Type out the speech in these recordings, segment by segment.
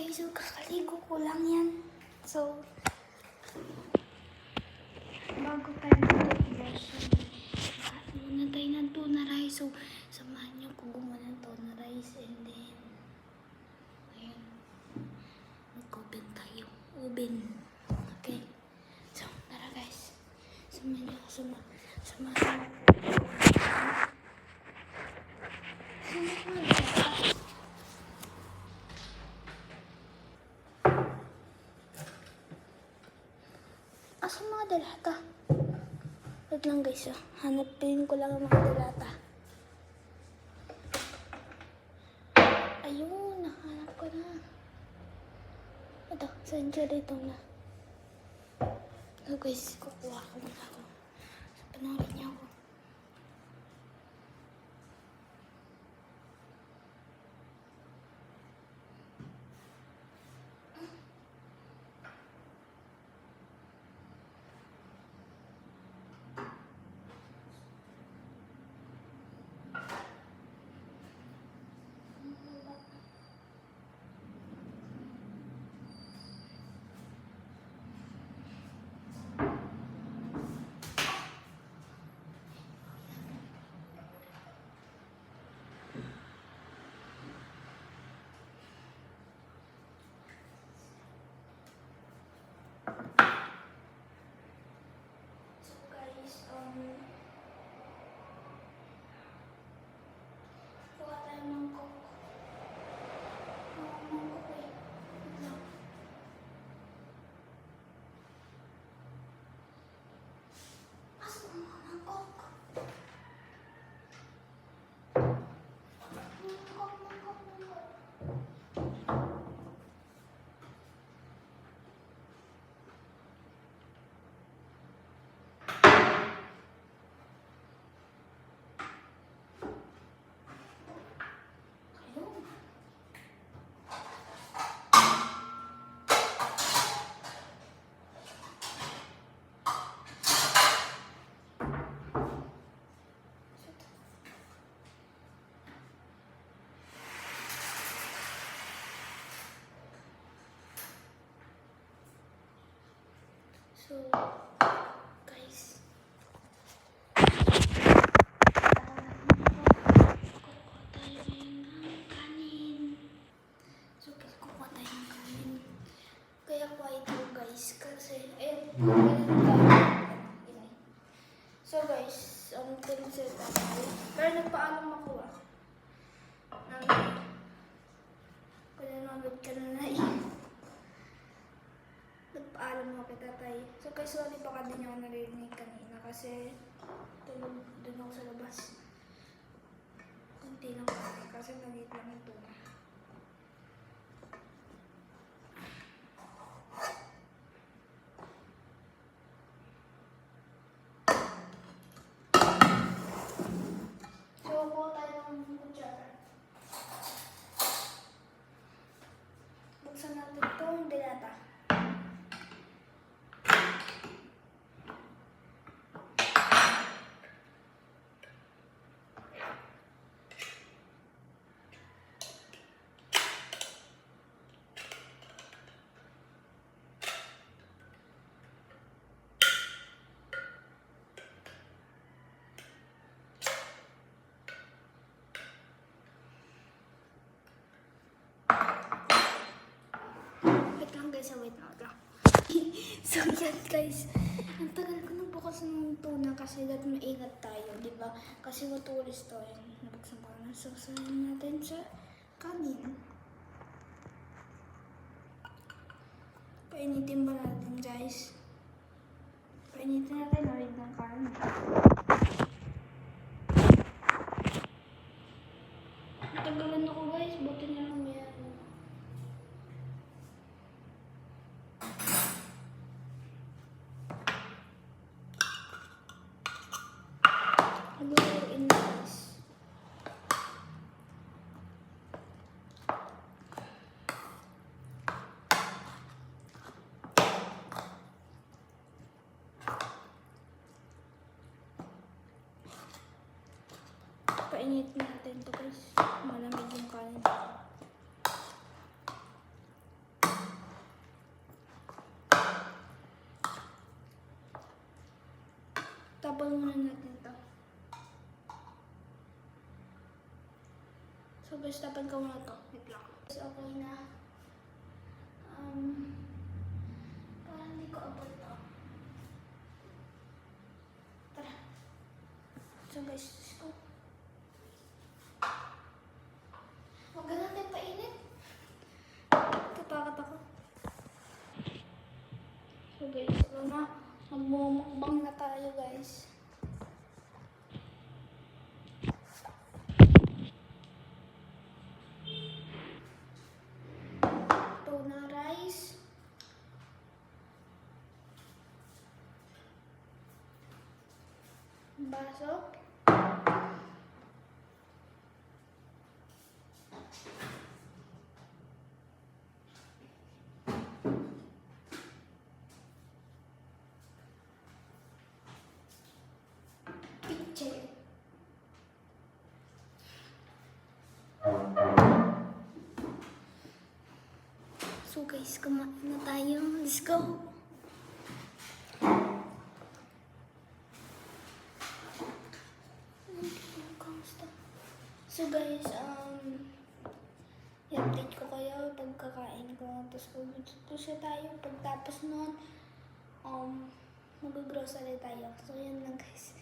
guys, so kakaligo ko lang yan. So, bago tayo mag-brush, muna tayo ng tuna rice. So, samahan niyo kung gumawa ng tuna rice. And then, ayun, mag-oven tayo. Oven. Okay. So, tara guys. Samahan niyo ako. Samahan niyo. Asa mga dalata? Wait lang guys, hanapin ko lang ang mga dalata. Ayun, nahanap ko na. Ito, saan siya dito na? So guys, kukuha ko muna ako. So, panoorin niya ako. Kuha tayo ng coke. Asa mga coke? So, guys, kukuha tayo ngayon ng kanin. So, kukuha tayo ng kanin. Kaya kuha ito guys, kasi, so guys, tinsel tayo. Pero nagpaalam ako kaya nanood ka na nagpaalam mo kita tayo. So guys, sorry baka din ako narinig kanina kasi tulog dun ako sa labas. Kunti lang kasi nag-eat lang yung tuna. So, kuha tayo ng kutsara. Buksan natin itong dilata. Wait lang. So yan guys, ang tagal ko nang bukas ng tuna kasi dapat maingat tayo, di ba? Kasi matulis to yan. Nabuksan ko na. So sayin natin sa kanin. Painitin ba natin guys? Painitin natin ulit ng kanin. Natagalan ako guys, buti na lang yan. Haluin guys. Painit natin to guys. Malamig yung kanin. tapon muna natin to. So guys, tapan ko muna to. Wait lang. Okay na. Parang hindi ko abot to. Tara. So guys, let's go. Huwag ka natin painit. Tatakot ako. So guys, ito na. Magmumukbang na tayo guys. Tuna rice. Baso. Piche. So guys, kumain na tayo. Let's go! So guys, i-update ko kayo pagkakain ko. Tapos pupunta tayo. Pagtapos nun, mag-grocery tayo. So yun lang guys.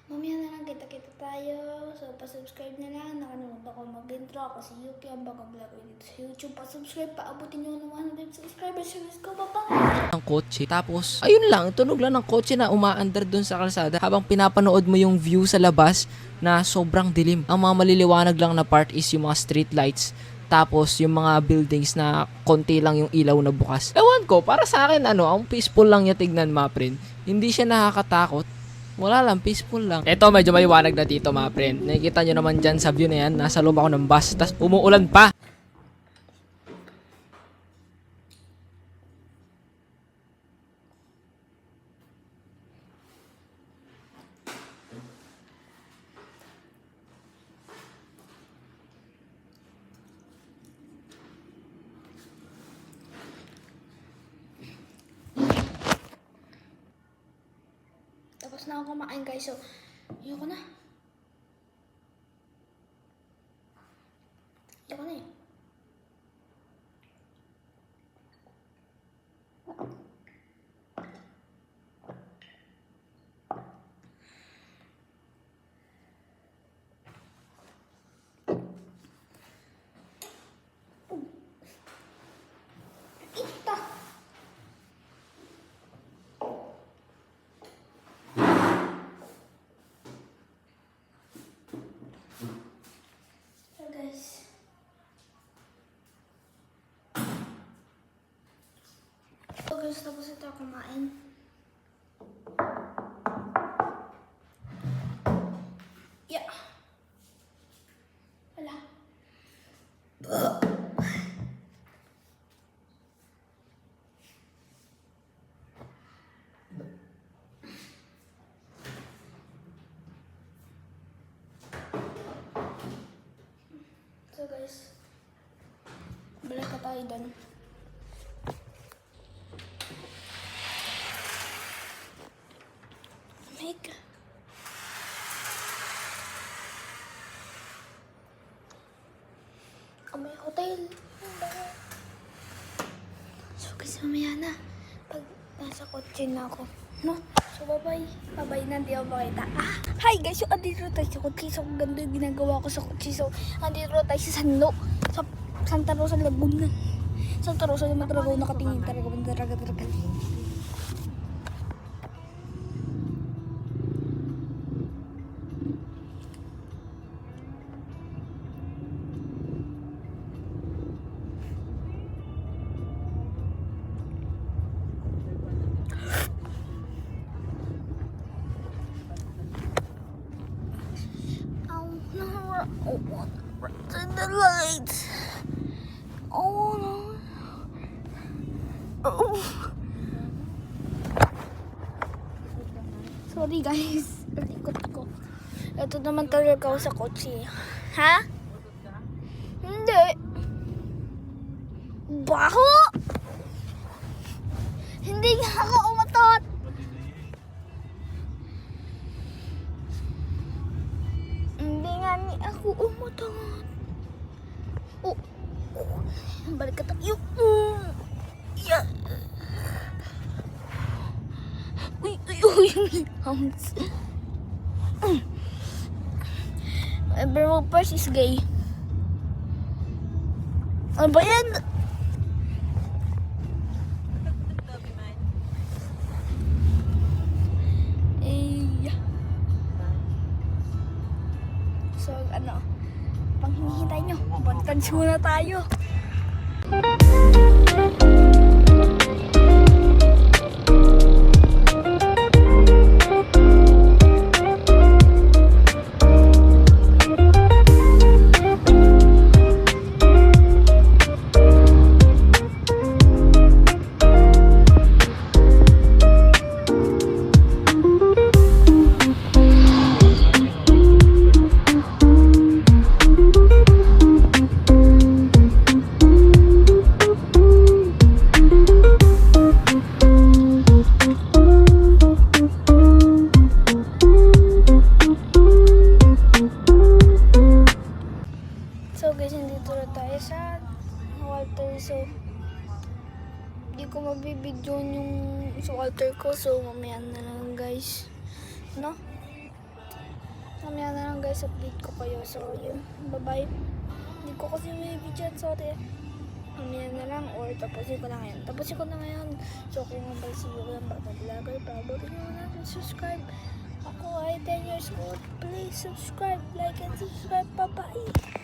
Mamaya na lang kita-kita tayo. So pa-subscribe na lang. Nakalimutan ko mag-intro. Ako si Yuki. Ang bago vlog ko dito sa YouTube. Pa-subscribe. Paabutin nyo ng 100 subscribers. So let's go. Bye-bye! Ang kotse. Tapos, ayun lang, tunog lang ng kotse na umaandar dun sa kalsada habang pinapanood mo yung view sa labas na sobrang dilim. Ang mga maliliwanag lang na part is yung mga street lights. Tapos, yung mga buildings na konti lang yung ilaw na bukas. Ewan ko, para sa akin, ang peaceful lang niya tignan, mga friend. Hindi siya nakakatakot. Wala lang, peaceful lang. Ito, medyo maliwanag na dito, mga friend. Nakikita nyo naman dyan sa view na yan. Nasa loob ako ng bus. Tapos, umuulan pa. Tapos na ako kumain guys. So, ayoko na. Ayoko na eh. Ito. So guys. So guys, tapos ito kumain. Yeah. Wala. So guys, balik ka tayo doon. Make. May hotel. So guys, mamaya na. Pag nasa kotse na ako. No? So bye-bye. Bye-bye na, di ako makita. Hi guys, so andito tayo sa kotse. So ang ganda yung ginagawa ko sa kotse. So andito tayo sa Sanlo. Sa Santa Rosa, Laguna. Santa Rosa naman talaga ako nakatingin. Talaga. Turn the lights. Oh no. Oh. Sorry guys. Ikot ko. Ito naman talaga ako sa kotse. Ha? Hindi. Baho! Hindi nga ako umatot. Oo, matangat. Oh. Balik ka tayo. Yeah. Uy. Hounds. Whoever first is gay. Ano ba yan? So, pang hinihintay nyo, bantans muna tayo. So guys, nandito na tayo sa Walter. So, hindi ko mabibidyon yung sa Walter ko. So, mamaya na lang guys. No? Mamaya na lang guys, update ko kayo. So, yun. Bye-bye. Hindi ko kasi mabibidyon. Sorry. Mamaya na lang or tapusin ko na ngayon. So, kung mabal si Yuki ang bata vlogger, pabutin nyo natin subscribe. Ako ay 10 years old. Please subscribe, like, and subscribe. Bye-bye.